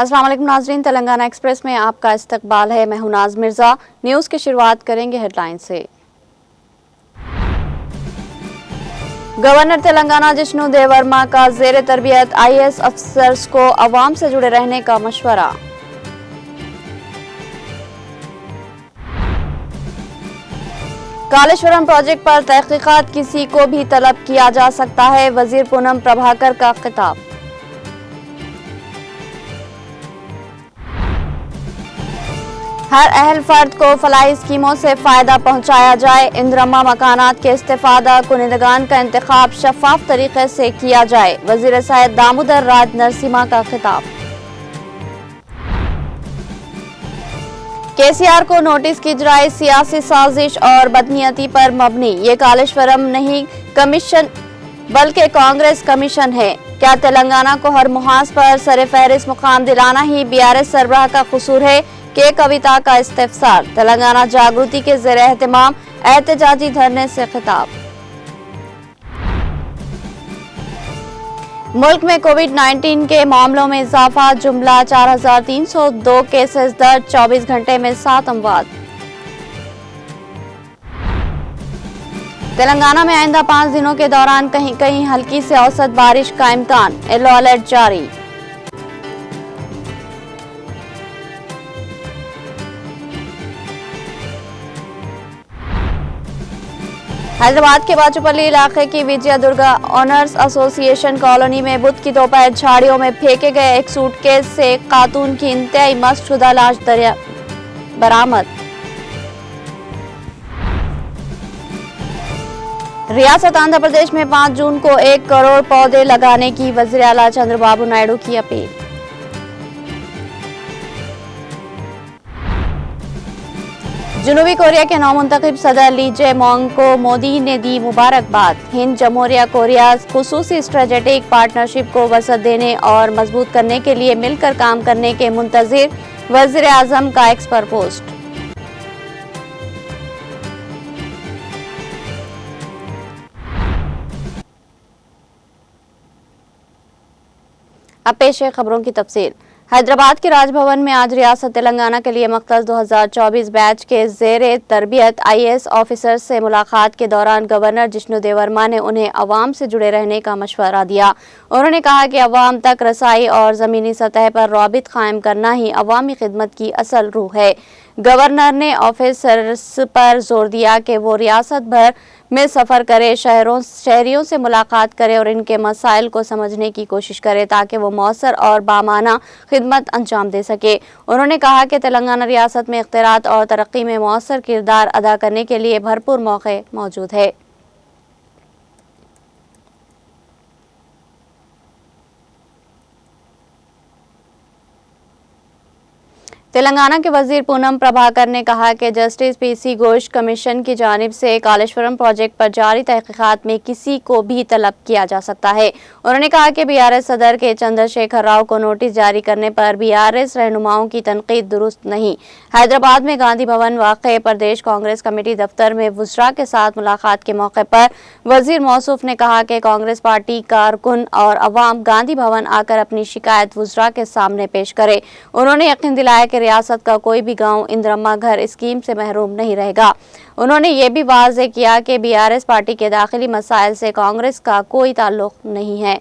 अस्सलाम वालेकुम नाज़रीन, तेलंगाना एक्सप्रेस में आपका इस्तकबाल है। मैं हूं नाज मिर्जा। न्यूज़ की शुरुआत करेंगे हेडलाइन से। गवर्नर तेलंगाना जिष्णु देववर्मा का ज़ेरे तरबियत IAS अफसर्स को अवाम से जुड़े रहने का मशवरा। कालेश्वरम प्रोजेक्ट पर तहकीकात किसी को भी तलब किया जा सकता है, वजीर पूनम प्रभाकर का खिताब। हर अहल फर्द को फलाही स्कीमों से फ़ायदा पहुंचाया जाए। इंदिरम्मा मकानात के इस्तेफादा कुनिंदगान का इंतखाब शफाफ तरीके से किया जाए, वजीर सेहत दामोदर राज नरसिम्हा का खिताब। KCR को नोटिस की जाए सियासी साजिश और बदनीयती पर मबनी। ये कालेश्वरम नहीं कमीशन बल्कि कांग्रेस कमीशन है। क्या तेलंगाना को हर मुहाज पर सर फहरिस्त मुकाम दिलाना ही BRS सरबराह का कसूर है? के कविता का इस्तेफसार। तेलंगाना जागृति के ज़ेरे एहतमाम एहतजाजी धरने से खिताब। मुल्क में कोविड-19 के मामलों में इजाफा, जुमला 4302 केसेस दर्ज, 24 घंटे में 7 अमवात। तेलंगाना में आइंदा 5 दिनों के दौरान कहीं कहीं हल्की से औसत बारिश का इम्कान, येलो अलर्ट जारी। हैदराबाद के बाचूपल्ली इलाके की विजय दुर्गा ऑनर्स एसोसिएशन कॉलोनी में बुध की दोपहर झाड़ियों में फेंके गए एक सूटकेस से खातून की इंतहाई मस्तशुदा लाश बरामद। रियासत आंध्र प्रदेश में 5 जून को 1 करोड़ पौधे लगाने की वज़ीर आला चंद्रबाबू नायडू की अपील। जनूबी कोरिया के नौमुंतखब सदर ली जे-मोंग को मोदी ने दी मुबारकबाद। हिंद जमहूरिया कोरिया खुसूसी स्ट्रेटेजिक पार्टनरशिप को वसअत देने और मजबूत करने के लिए मिलकर काम करने के मुंतज़िर वज़ीर आज़म का एक्स पर पोस्ट। अब पेश है खबरों की तफसील। हैदराबाद के राजभवन में आज रियासत तेलंगाना के लिए मख्तस 2024 बैच के ज़ेरे तरबियत IAS ऑफिसर्स से मुलाकात के दौरान गवर्नर जिष्णु देववर्मा ने उन्हें अवाम से जुड़े रहने का मशवरा दिया। उन्होंने कहा कि अवाम तक रसाई और ज़मीनी सतह पर रवाबित कायम करना ही अवामी खिदमत की असल रूह है। गवर्नर ने ऑफिसर्स पर जोर दिया कि वो रियासत भर में सफ़र करे, शहरियों से मुलाकात करे और इनके मसाइल को समझने की कोशिश करे ताकि वो मौसर और बामाना खिदमत अंजाम दे सके। उन्होंने कहा कि तेलंगाना रियासत में इख्तियारात और तरक्की में मौसर किरदार अदा करने के लिए भरपूर मौके मौजूद है। तेलंगाना के वजीर पूनम प्रभाकर ने कहा कि जस्टिस PC घोष कमीशन की जानिब से कालेश्वरम प्रोजेक्ट पर जारी तहकीकात में किसी को भी तलब किया जा सकता है। उन्होंने कहा कि BRS सदर के चंद्रशेखर राव को नोटिस जारी करने पर BRS रहनुमाओं की तनकीद दुरुस्त नहीं। हैदराबाद में गांधी भवन वाक़े प्रदेश कांग्रेस कमेटी दफ्तर में वुज़रा के साथ मुलाकात के मौके पर वजीर मौसूफ ने कहा कि कांग्रेस पार्टी कारकुन और अवाम गांधी भवन आकर अपनी शिकायत वुज़रा के सामने पेश करे। उन्होंने यकीन दिलाया कि रियासत का कोई भी गांव इंदिरम्मा घर स्कीम से महरूम नहीं रहेगा। उन्होंने ये भी वाज़ेह किया कि BRS पार्टी के दाखिली मसाइल से कांग्रेस का कोई ताल्लुक नहीं है।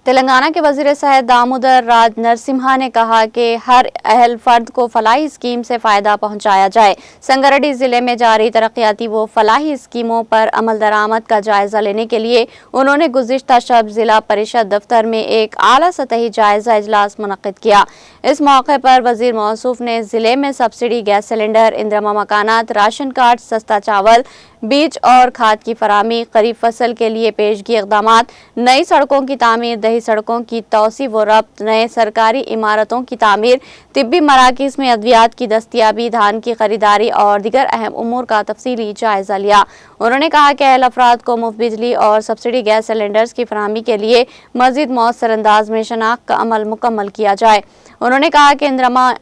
तेलंगाना के वज़ीर सेहत दामोदर राज नरसिम्हा ने कहा कि हर अहल फर्द को फलाही स्कीम से फ़ायदा पहुंचाया जाए। संगारेड्डी ज़िले में जारी तरक्याती व फलाही स्कीमों पर अमल दरामद का जायज़ा लेने के लिए उन्होंने गुज़िश्ता शब ज़िला परिषद दफ्तर में एक आला सतही जायज़ा इजलास मुनक़्क़िद किया। इस मौके पर वज़ीर मौसूफ ने ज़िले में सब्सिडी गैस सिलेंडर, इंदिरम्मा मकानात, राशन कार्ड, सस्ता चावल, बीज और खाद की फराहमी, खरीफ फसल के लिए पेशगी इक़दामात, नई सड़कों की तामीर, दही सड़कों की तौसी व रब्त, नए सरकारी इमारतों की तामीर, तिब्बी मराकिज़ में अद्वियात की दस्तियाबी, धान की खरीदारी और दीगर अहम उमूर का तफसीली जायज़ा लिया। उन्होंने कहा कि अहल अफराद को मुफ्त बिजली और सब्सिडी गैस सिलेंडर्स की फराहमी के लिए मज़ीद मौसर अंदाज में शनाख्त का अमल मुकम्मल किया जाए। उन्होंने कहा कि इंदिरम्मा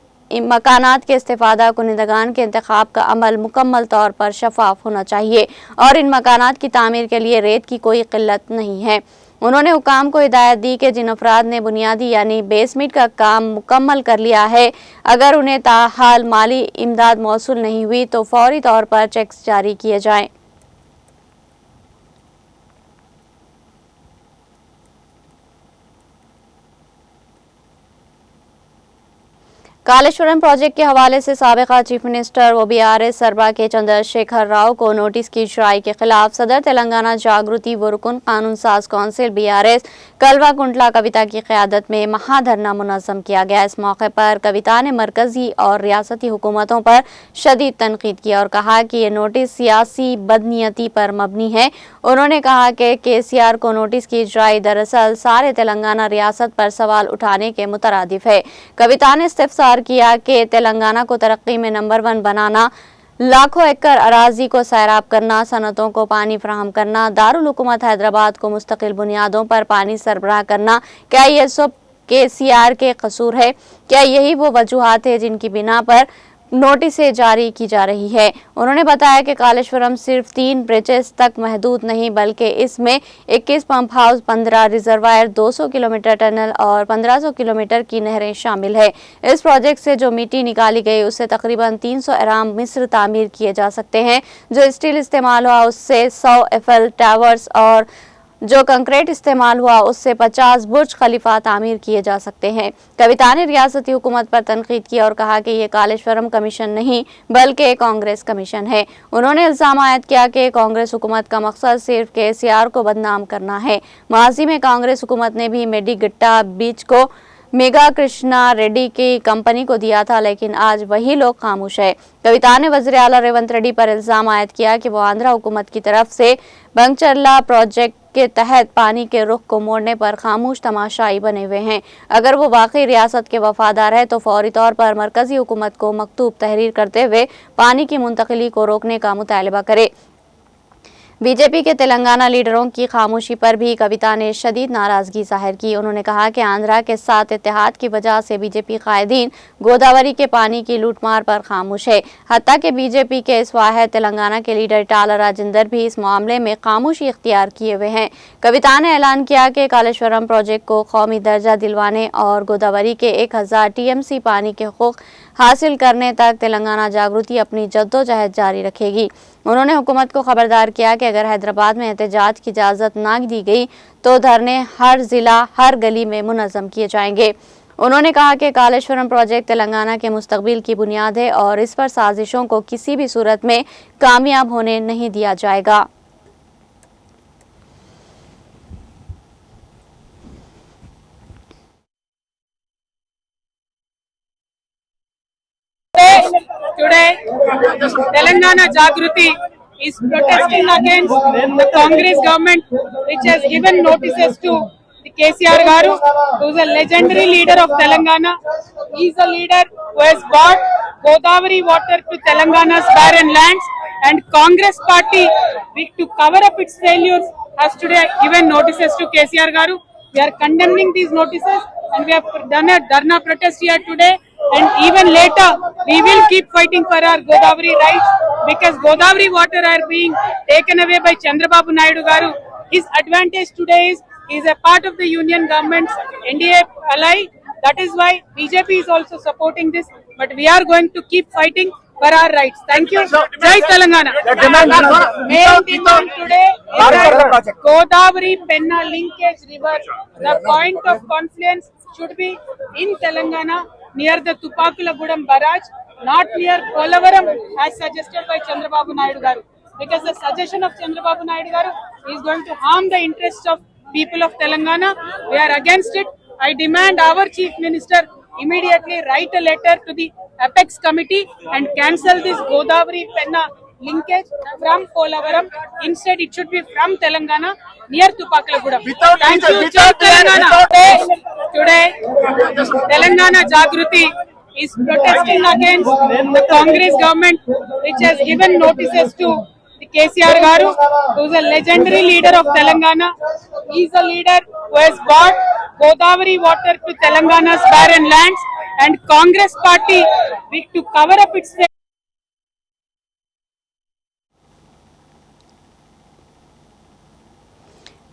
मकानात के इस्तेफादा कुनिंदगान के इंतखाब का अमल मुकम्मल तौर पर शफाफ होना चाहिए और इन मकानात की तामीर के लिए रेत की कोई किल्लत नहीं है। उन्होंने हुकाम को हिदायत दी कि जिन अफराद ने बुनियादी यानी बेसमेंट का काम मुकम्मल कर लिया है, अगर उन्हें ताहाल माली इमदाद मौसूल नहीं हुई तो फौरी तौर पर चेक्स जारी किए जाएं। कालेश्वरम प्रोजेक्ट के हवाले से साबिका चीफ मिनिस्टर व BRS सरबरा के चंद्रशेखर राव को नोटिस की इशराई के खिलाफ सदर तेलंगाना जागृति व रुकन कानून साज कौंसिल BRS कलवा कुंटला कविता की क़यादत में महाधरना मुनज़्ज़म किया गया। इस मौके पर कविता ने मरकजी और रियासती हुकूमतों पर शदीद तनकीद किया और कहा कि ये नोटिस सियासी बदनीयती पर मबनी है। उन्होंने कहा कि KCR को नोटिस की इजराई दरअसल सारे तेलंगाना रियासत पर सवाल उठाने के मुतरादिफ है। कविता ने इस्तिफसार किया कि तेलंगाना को तरक्की में नंबर 1 बनाना, लाखों एकड़ अराजी को सैराब करना, सनतों को पानी फराहम करना, दारुल हुकूमत हैदराबाद को मुस्तकिल बुनियादों पर पानी सरबराह करना, क्या ये सब KCR के कसूर है? क्या यही वो वजूहात है जिनकी बिना पर नोटिसें जारी की जा रही है? उन्होंने बताया कि कालेश्वरम सिर्फ 3 ब्रिजेस तक महदूद नहीं बल्कि इसमें 21 pump house, 15 reservoir, 200 kilometre tunnel और 1500 किलोमीटर की नहरें शामिल है। इस प्रोजेक्ट से जो मिट्टी निकाली गई उससे तकरीबन 300 एराम मिस्र तामीर किए जा सकते हैं। जो स्टील इस्तेमाल हुआ उससे 100 एफएल टावर्स और जो कंक्रीट इस्तेमाल हुआ उससे 50 बुर्ज खलीफा तामीर किए जा सकते हैं। कविता ने रियासती हुकूमत पर तनकीद किया और कहा कि ये कालेश्वरम कमीशन नहीं बल्कि कांग्रेस कमीशन है। उन्होंने इल्जाम आयद किया कि कांग्रेस हुकूमत का मकसद सिर्फ KCR को बदनाम करना है। माजी में कांग्रेस हुकूमत ने भी मेडिगट्टा बीच को मेगा कृष्णा रेड्डी की कंपनी को दिया था, लेकिन आज वही लोग खामोश है। कविता ने वज़ीर आला रेवंत रेड्डी पर इल्जाम आयद किया कि वो आंध्रा हुकूमत की तरफ से बंगचर्ला प्रोजेक्ट के तहत पानी के रुख को मोड़ने पर खामोश तमाशाई बने हुए हैं। अगर वो वाकई रियासत के वफादार है तो फौरी तौर पर मरकजी हुकूमत को मकतूब तहरीर करते हुए पानी की मुंतकिली को रोकने का मुतालबा करे। बीजेपी के तेलंगाना लीडरों की खामोशी पर भी कविता ने शदीद नाराजगी जाहिर की। उन्होंने कहा कि आंध्रा के साथ इत्तेहाद की वजह से बीजेपी कायदीन गोदावरी के पानी की लूटमार पर खामोश है। हत्ता कि बीजेपी के इस वाहिद तेलंगाना के लीडर टाला राजेंदर भी इस मामले में खामोशी इख्तियार किए हुए हैं। कविता ने ऐलान किया कि कालेश्वरम प्रोजेक्ट को कौमी दर्जा दिलवाने और गोदावरी के 1000 TMC पानी के हकूक हासिल करने तक तेलंगाना जागृति अपनी जद्दोजहद जारी रखेगी। उन्होंने हुकूमत को खबरदार किया कि अगर हैदराबाद में एहतजाज की इजाज़त ना दी गई तो धरने हर जिला, हर गली में मुनज़्ज़म किए जाएंगे। उन्होंने कहा कि कालेश्वरम प्रोजेक्ट तेलंगाना के मुस्तकबिल की बुनियाद है और इस पर साजिशों को किसी भी सूरत में कामयाब होने नहीं दिया जाएगा। Today, Telangana Jagruti is protesting against the Congress government, which has given notices to the KCR Garu, who is a legendary leader of Telangana. He is a leader who has brought Godavari water to Telangana's barren lands, and Congress party, to cover up its failures, has today given notices to KCR Garu. We are condemning these notices, and we have done a Dharna protest here today. And even later, we will keep fighting for our Godavari rights, because Godavari water are being taken away by Chandrababu Naidu Garu. His advantage today is he is a part of the union government's NDA ally. That is why BJP is also supporting this. But we are going to keep fighting for our rights. Thank you. Jai Telangana. Main demand today is that Godavari Penna linkage river, the point of confluence should be in Telangana, near the Tupakulagudam barrage, not near Polavaram as suggested by Chandrababu Naidu Garu. Because the suggestion of Chandrababu Naidu Garu is going to harm the interests of people of Telangana. We are against it. I demand our Chief Minister immediately write a letter to the Apex Committee and cancel this Godavari Penna linkage from Polavaram. Instead, it should be from Telangana near Tupakulagudam. Thank you, Jai Telangana. Today, Telangana Jagruti is protesting against the Congress government, which has given notices to the KCR Garu, who is a legendary leader of Telangana. He is a leader who has brought Godavari water to Telangana's barren lands, and Congress party to cover up its face.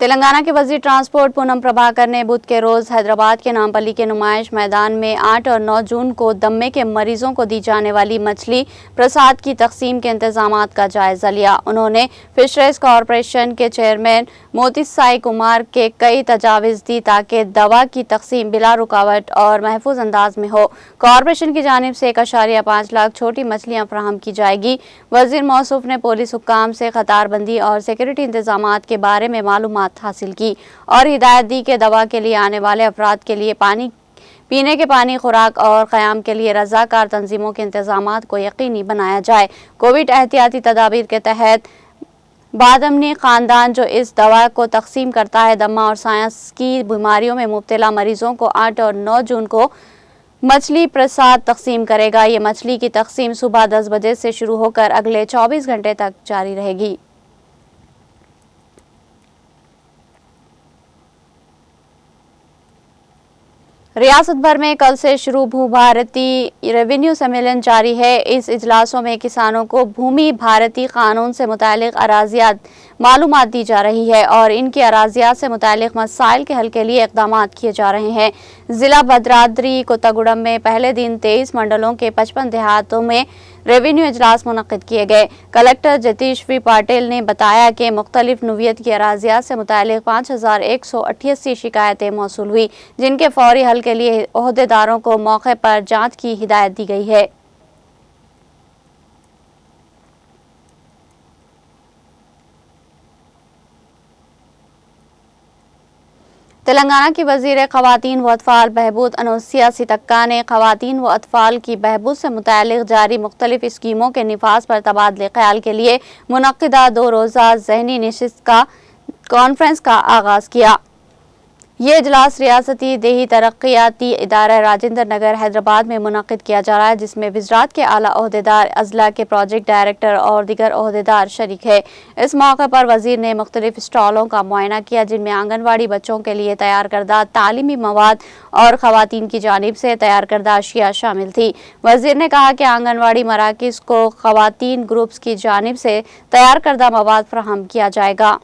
Telangana के वजीर transport Poonam Prabhakar ने बुध के रोज हैदराबाद के नामपल्ली के नुमाइश मैदान में 8 और 9 जून को दम्मे के मरीजों को दी जाने वाली मछली प्रसाद की तकसीम के इंतजामात का जायजा लिया। उन्होंने फिशरीज कॉरपोरेशन के चेयरमैन मोती साई कुमार के कई तजावीज़ दी ताकि दवा की तकसीम बिला रुकावट और महफूज अंदाज में हो। कॉरपोरेशन की जानिब से 1.5 लाख छोटी मछलियाँ फराहम की जाएगी। वजीर मौसूफ ने पुलिस हुक्काम से कतारबंदी और सिक्योरिटी इंतजामात के बारे में मालूमात हासिल की और हिदायत दी कि दवा के लिए आने वाले अफराद के लिए पीने के पानी, खुराक और क़याम के लिए रज़ाकार तंजीमों के इंतजामात को यकीनी बनाया जाए। कोविड एहतियाती तदाबीर के तहत बादमनी ख़ानदान जो इस दवा को तकसीम करता है, दमा और सांस की बीमारियों में मुब्तला मरीजों को 8 और 9 जून को मछली प्रसाद तकसीम करेगा। ये मछली की तकसीम सुबह 10 बजे से शुरू होकर अगले 24 घंटे तक जारी रहेगी। रियासत भर में कल से शुरू भू भारती रेवेन्यू सम्मेलन जारी है। इस इजलासों में किसानों को भूमि भारती कानून से मुतालिक अराजियात मालूमात दी जा रही है और इनकी अराजियात से मुतालिक मसाइल के हल के लिए इकदाम किए जा रहे हैं। जिला भद्राद्री कोत्तागुडम में पहले दिन 23 मंडलों के 55 देहातों में रेवेन्यू इजलास मुनक्किद किए गए। कलेक्टर जतीश पाटिल ने बताया कि मुख्तलिफ नोवियत की अराजियात से मुतालिक 5188 शिकायतें मौसूल हुई, जिनके फौरी हल के लिए ओहदेदारों को मौके पर जांच की हिदायत दी गई है। तेलंगाना की वज़ीर ख़वातीन व अतफ़ाल बहबूद अनुसिया सितक्का ने ख़वातीन व अतफ़ाल की बहबूद से मुतालिक जारी मुख्तलिफ स्कीमों के निफाज पर तबादले ख्याल के लिए मुनक्किदा 2 रोज़ा ज़हनी नशिस्त का कॉन्फ्रेंस का आगाज़ किया। ये इजलास रियासती देही तरक्याती इदारा राजेंद्र नगर हैदराबाद में मुनक्किद किया जा रहा है, जिसमें वज़रात के आला ओहदेदार, अजला के प्रोजेक्ट डायरेक्टर और दीगर ओहदेदार शरीक है। इस मौके पर वज़ीर ने मुख्तलिफ स्टॉलों का मुआयना किया, जिनमें आंगनवाड़ी बच्चों के लिए तैयार करदा तालीमी मवाद और ख़वातीन की जानिब से तैयार करदा अशिया शामिल थी। वज़ीर ने कहा कि आंगनवाड़ी मराकिज़ को ख़वातीन ग्रुप्स की जानिब से तैयार करदा मवाद फराहम किया जाएगा।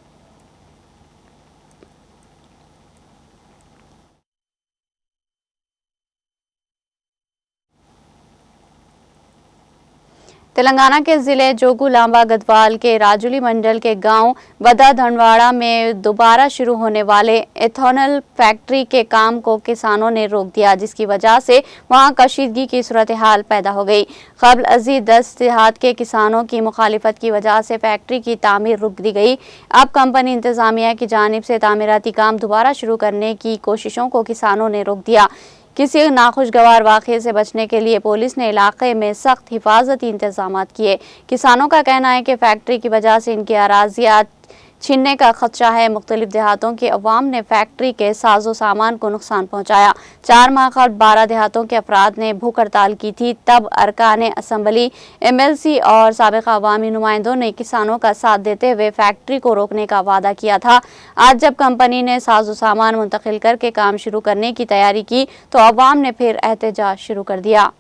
तेलंगाना के ज़िले जोगुलांबा गढ़वाल के राजुली मंडल के गांव बदा धनवाड़ा में दोबारा शुरू होने वाले एथेनॉल फैक्ट्री के काम को किसानों ने रोक दिया, जिसकी वजह से वहां कशीदगी की सूरत हाल पैदा हो गई। क़ब्ल अज़ीज़ 10 देहात के किसानों की मुखालिफत की वजह से फैक्ट्री की तामीर रुक दी गई। अब कंपनी इंतज़ामिया की जानिब से तामीराती काम दोबारा शुरू करने की कोशिशों को किसानों ने रोक दिया। किसी नाखुशगवार वाक़े से बचने के लिए पुलिस ने इलाके में सख्त हिफाजती इंतजामात किए। किसानों का कहना है कि फैक्ट्री की वजह से इनकी अराजियात छीनने का खदशा है। मुख्तलिफ देहातों के अवाम ने फैक्ट्री के साजो सामान को नुकसान पहुँचाया। 4 माह कबल 12 देहातों के अफराद ने भूख हड़ताल की थी। तब अरकान असम्बली, MLC और साबिक़ा अवामी नुमाइंदों ने किसानों का साथ देते हुए फैक्ट्री को रोकने का वादा किया था। आज जब कंपनी ने साजो सामान मुंतकिल करके काम शुरू करने की तैयारी की तो अवाम ने फिर एहतजाज शुरू कर दिया।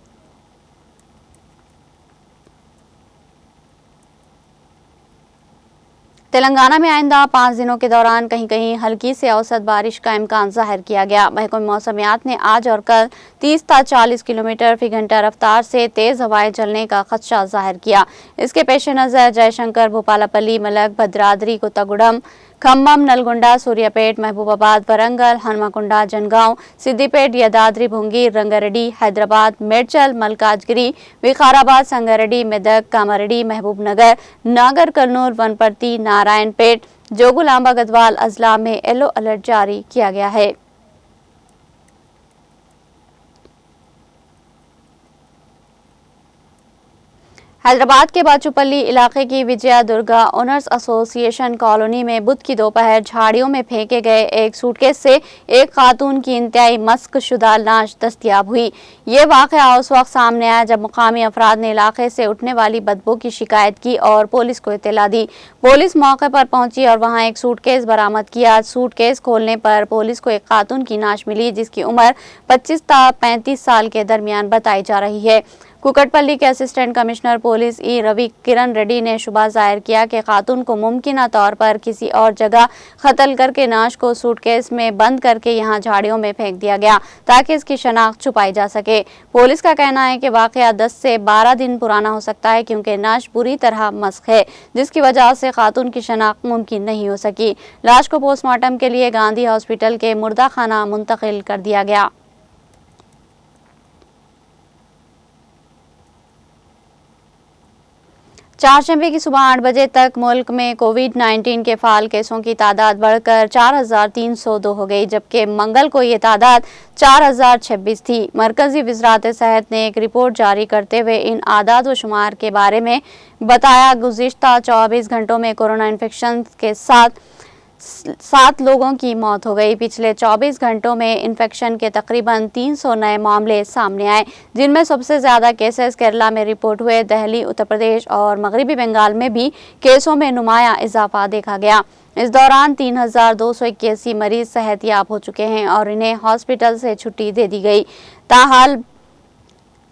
तेलंगाना में आइंदा 5 दिनों के दौरान कहीं कहीं हल्की से औसत बारिश का इम्कान जाहिर किया गया। महकमे मौसमियात ने आज और कल 30 से 40 किलोमीटर फी घंटा रफ्तार से तेज़ हवाएं चलने का खदशा जाहिर किया। इसके पेश नज़र जयशंकर, भोपालपल्ली, मलक, भद्राद्री, कोत्तागुडम, खम्मम, नलगुंडा, सूर्यापेट, महबूबाबाद, वरंगल, हनुमकुंडा, जनगांव, सिद्दीपेट, यादाद्री भुंगी, रंगारेड्डी, हैदराबाद, मेडचल, मलकाजगिरी, विकाराबाद, संगारेड्डी, मेदक, कामारेड्डी, महबूबनगर, नागर कर्नूल, वनपर्ती, नारायणपेट, जोगुलांबा गढ़वाल अजला में येलो अलर्ट जारी किया गया है। हैदराबाद के बाचूपल्ली इलाके की Vijaya Durga owners association colony में बुध की दोपहर झाड़ियों में फेंके गए एक सूटकेस से एक खातून की इंतहाई मस्क-शुदा लाश दस्तयाब हुई। ये वाकया उस वक्त सामने आया जब मुकामी अफराद ने इलाके से उठने वाली बदबू की शिकायत की और पुलिस को इत्तला दी। पुलिस मौके पर पहुंची और वहां एक सूटकेस बरामद किया। सूटकेस खोलने पर पुलिस को एक खातून की लाश मिली जिसकी उम्र 25 से 35 साल के दरमियान बताई जा रही है। कुकटपल्ली के असिस्टेंट कमिश्नर पुलिस ई रवि किरण रेड्डी ने शुबा जाहिर किया कि खातून को मुमकिना तौर पर किसी और जगह कत्ल करके लाश को सूटकेस में बंद करके यहां झाड़ियों में फेंक दिया गया ताकि इसकी शनाख्त छुपाई जा सके। पुलिस का कहना है कि वाकया 10 से 12 दिन पुराना हो सकता है क्योंकि लाश पूरी तरह मस्क है जिसकी वजह से खातून की शनाख्त मुमकिन नहीं हो सकी। लाश को पोस्टमार्टम के लिए गांधी हॉस्पिटल के मुर्दा खाना मुंतकिल कर दिया गया। चारशंबे की सुबह 8 बजे तक मुल्क में कोविड-19 के फाल केसों की तादाद बढ़कर 4,302 हो गई जबकि मंगल को ये तादाद 4,026 थी। मरकजी वज़ारत सेहत ने एक रिपोर्ट जारी करते हुए इन आदाद व शुमार के बारे में बताया। गुज़िश्ता 24 घंटों में कोरोना इन्फेक्शन के साथ 7 लोगों की मौत हो गई। पिछले 24 घंटों में इन्फेक्शन के तकरीबन 300 नए मामले सामने आए जिनमें सबसे ज्यादा केसेस केरला में रिपोर्ट हुए। दिल्ली, उत्तर प्रदेश और मगरबी बंगाल में भी केसों में नुमाया इजाफा देखा गया। इस दौरान 3,281 मरीज सेहतयाब हो चुके हैं और इन्हें हॉस्पिटल से छुट्टी दे दी गई। ताहाल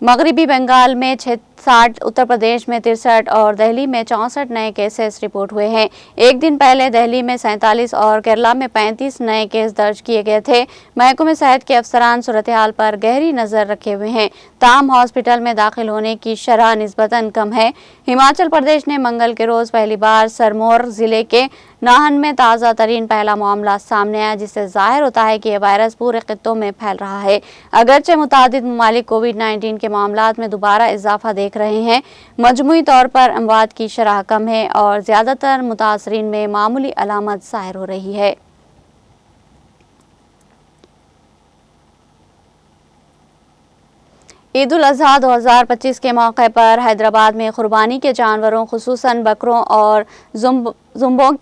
मगरबी बंगाल में 60, उत्तर प्रदेश में 63 और दिल्ली में 64 नए केसेस रिपोर्ट हुए हैं। एक दिन पहले दिल्ली में 47 और केरला में 35 नए केस दर्ज किए गए थे। महकमे सेहत के अफसरान सूरत हाल पर गहरी नजर रखे हुए हैं। ताहम हॉस्पिटल में दाखिल होने की शरह निस्बतन कम है। हिमाचल प्रदेश ने मंगल के रोज पहली बार सरमोर जिले के नाहन में ताज़ा तरीन पहला मामला सामने आया जिससे जाहिर होता है कि यह वायरस पूरे खित्तों में फैल रहा है। अगरचे मुतादिद ममालिक कोविड-19 के मामलात में दोबारा इजाफा देख रहे हैं, मजमूई तौर पर अमवात की शरह कम है और ज्यादातर मुतासरीन में मामूली अलामत जाहिर हो रही है। ईद उल अज़हा 2025 के मौके पर हैदराबाद में कुर्बानी के जानवरों खुसूसन बकरों और दुम्बों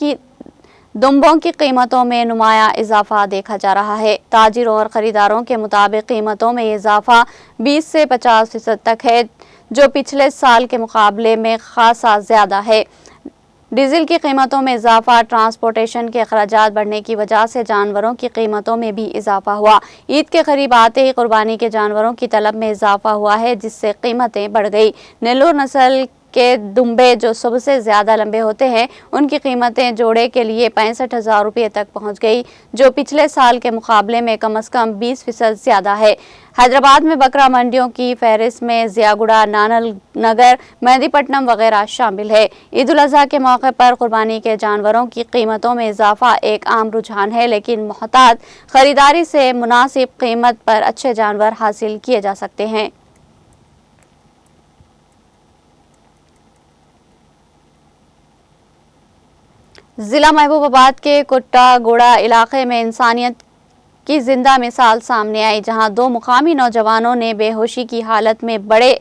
की कीमतों में नुमाया इजाफा देखा जा रहा है। ताजिरों और ख़रीदारों के मुताबिक कीमतों में इजाफा 20 से 50% तक है जो पिछले साल के मुकाबले में खासा ज़्यादा है। डीजल की कीमतों में इजाफा, ट्रांसपोर्टेशन के अखराजात बढ़ने की वजह से जानवरों की कीमतों में भी इजाफा हुआ। ईद के करीब आते ही कुर्बानी के जानवरों की तलब में इजाफा हुआ है जिससे कीमतें बढ़ गई। नेल्लोर नस्ल के दुम्बे जो सबसे ज़्यादा लंबे होते हैं उनकी कीमतें जोड़े के लिए 65,000 रुपये तक पहुँच गई जो पिछले साल के मुकाबले में कम से कम 20% ज़्यादा है। हैदराबाद में बकरा मंडियों की फहरिस्त में ज़ियागुड़ा, नानल नगर, मेहदीपट्टनम वगैरह शामिल है। ईद उल अज़हा के मौके पर कुर्बानी के जानवरों की कीमतों में इजाफा एक आम रुझान है लेकिन मोहतात खरीदारी से मुनासिब कीमत पर अच्छे जानवर हासिल किए जा सकते हैं। जिला महबूबाबाद के कुट्टागुड़ा इलाके में इंसानियत की जिंदा मिसाल सामने आई जहां 2 मुकामी नौजवानों ने बेहोशी की हालत में बड़े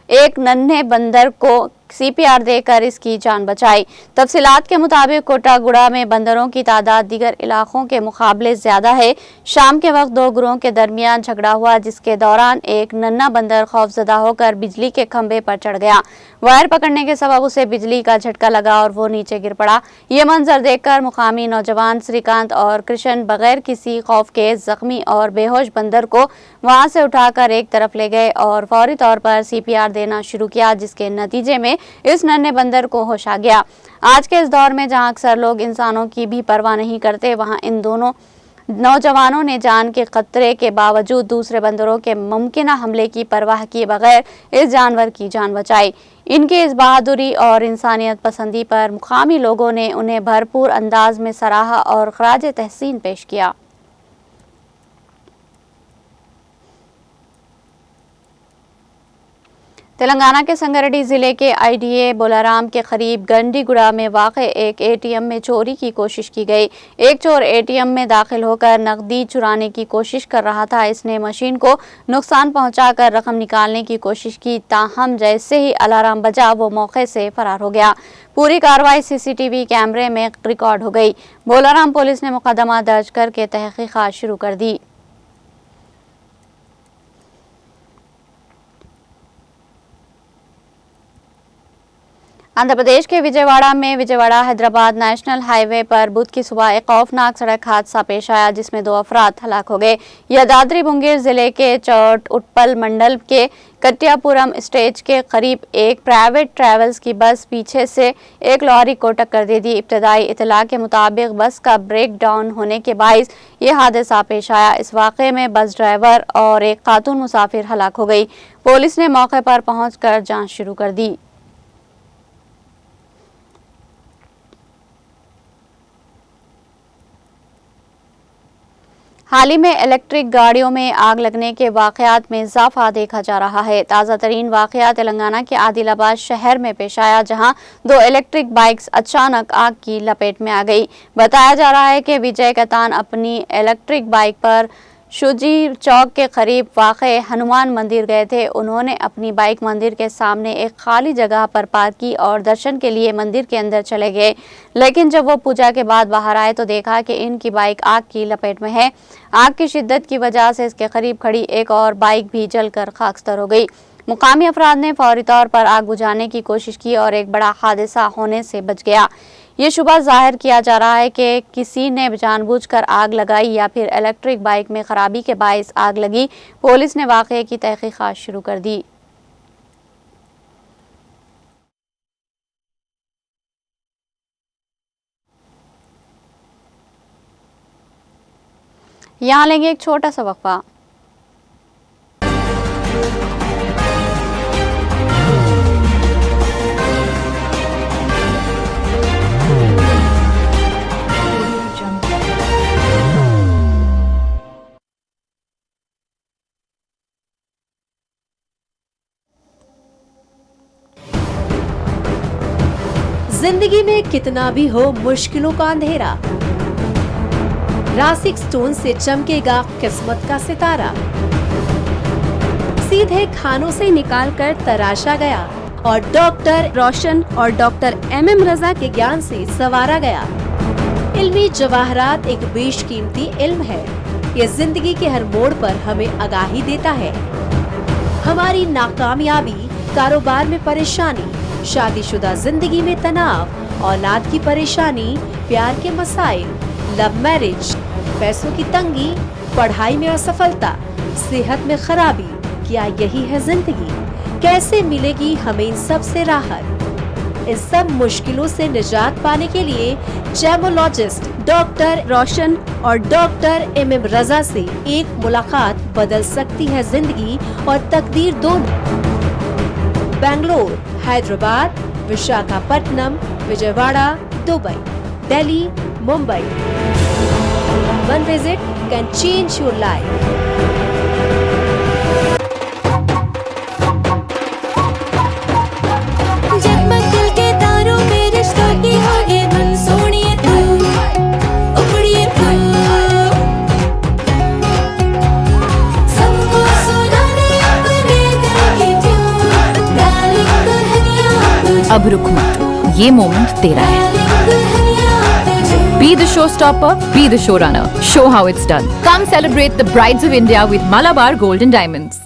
एक नन्हे बंदर को CPR देकर इसकी जान बचाई। तफसीलात के मुताबिक कोटागुड़ा में बंदरों की तादाद दीगर इलाकों के मुकाबले ज्यादा है। शाम के वक्त 2 गिरोहों के दरमियान झगड़ा हुआ जिसके दौरान एक नन्हा बंदर खौफजदा होकर बिजली के खंभे पर चढ़ गया। वायर पकड़ने के सबब उसे बिजली का झटका लगा और वो नीचे गिर पड़ा। ये मंजर देखकर मुकामी नौजवान श्रीकांत और कृष्ण बगैर किसी खौफ के जख्मी और बेहोश बंदर को वहां से उठाकर एक तरफ ले गए और फौरी तौर पर CPR देना शुरू किया जिसके नतीजे में इस नन्हे बंदर को होश आ गया। आज के इस दौर में जहां अक्सर लोग इंसानों की भी परवाह नहीं करते वहां इन दोनों नौजवानों ने जान के खतरे के बावजूद दूसरे बंदरों के मुमकिन हमले की परवाह किए बगैर इस जानवर की जान बचाई। इनकी इस बहादुरी और इंसानियत पसंदी पर मुकामी लोगों ने उन्हें भरपूर अंदाज में सराहा और खराज तहसीन पेश किया। तेलंगाना के संगारेड्डी जिले के आईडीए बोलाराम के करीब गंडीगुड़ा में वाक़े एक एटीएम में चोरी की कोशिश की गई। एक चोर एटीएम में दाखिल होकर नकदी चुराने की कोशिश कर रहा था। इसने मशीन को नुकसान पहुंचाकर रकम निकालने की कोशिश की, ताहम जैसे ही अलार्म बजा वो मौके से फरार हो गया। पूरी कार्रवाई सीसीटीवी कैमरे में रिकॉर्ड हो गई। बोलाराम पुलिस ने मुकदमा दर्ज करके तहकीकात शुरू कर दी। आंध्र प्रदेश के विजयवाड़ा में विजयवाड़ा हैदराबाद नेशनल हाईवे पर बुध की सुबह एक खौफनाक सड़क हादसा पेश आया, जिसमें 2 अफराद हलाक हो गए। यादाद्री बुंगीर जिले के चौट उत्पल मंडल के कट्टियापुरम स्टेज के करीब एक प्राइवेट ट्रैवल्स की बस पीछे से एक लॉरी को टक्कर दे दी। इब्तदाई इतला के मुताबिक बस का ब्रेक डाउन होने के बाइस ये हादसा पेश आया। इस वाक़े में बस ड्राइवर और एक खातून मुसाफिर हलाक हो गई। पुलिस ने मौके पर पहुंचकर जांच शुरू कर दी। हाल ही में इलेक्ट्रिक गाड़ियों में आग लगने के वाक़यात में इजाफा देखा जा रहा है। ताज़ा तरीन वाक़या तेलंगाना के आदिलाबाद शहर में पेश आया, जहां 2 इलेक्ट्रिक बाइक्स अचानक आग की लपेट में आ गई। बताया जा रहा है कि विजय कतान अपनी इलेक्ट्रिक बाइक पर शुजी चौक के करीब वाक़े हनुमान मंदिर गए थे। उन्होंने अपनी बाइक मंदिर के सामने एक खाली जगह पर पार्क की और दर्शन के लिए मंदिर के अंदर चले गए। लेकिन जब वो पूजा के बाद बाहर आए तो देखा कि इनकी बाइक आग की लपेट में है। आग की शिद्दत की वजह से इसके करीब खड़ी एक और बाइक भी जलकर खाकस्तर हो गई। मुकामी अफराद ने फौरी तौर पर आग बुझाने की कोशिश की और एक बड़ा हादसा होने से बच गया। ये शुबा जाहिर किया जा रहा है कि किसी ने जानबूझकर आग लगाई या फिर इलेक्ट्रिक बाइक में खराबी के बायस आग लगी। पुलिस ने वाक़े की तहकीकात शुरू कर दी। यहाँ लेंगे एक छोटा सा वक्फा। जिंदगी में कितना भी हो मुश्किलों का अंधेरा, रासिक स्टोन से चमकेगा किस्मत का सितारा। सीधे खानों से निकालकर तराशा गया और डॉक्टर रोशन और डॉक्टर MM रजा के ज्ञान से संवारा गया। इल्मी जवाहरात एक बेशकीमती इल्म है। ये जिंदगी के हर मोड़ पर हमें आगाही देता है। हमारी नाकामयाबी, कारोबार में परेशानी, शादीशुदा जिंदगी में तनाव, औलाद की परेशानी, प्यार के मसाइल, लव मैरिज, पैसों की तंगी, पढ़ाई में असफलता, सेहत में खराबी, क्या यही है जिंदगी? कैसे मिलेगी हमें इन सब से राहत? इन सब मुश्किलों से निजात पाने के लिए जेमोलॉजिस्ट डॉक्टर रोशन और डॉक्टर MM रजा से एक मुलाकात बदल सकती है जिंदगी और तकदीर दोनों। Bangalore, Hyderabad, Visakhapatnam, Vijayawada, Dubai, Delhi, Mumbai. One visit can change your life. जगमग दिल के तारों में रिश्तों की होगी धुन, सोनिए तू, उखड़िए तू, सबको सुनाने अपने दिल की ट्यून, डार्लिंग दुल्हनिया तुझे, अब रुक मत, ये मोमेंट तेरा है। Be the showstopper, be the showrunner. Show how it's done. Come celebrate the Brides of India with Malabar Gold and Diamonds.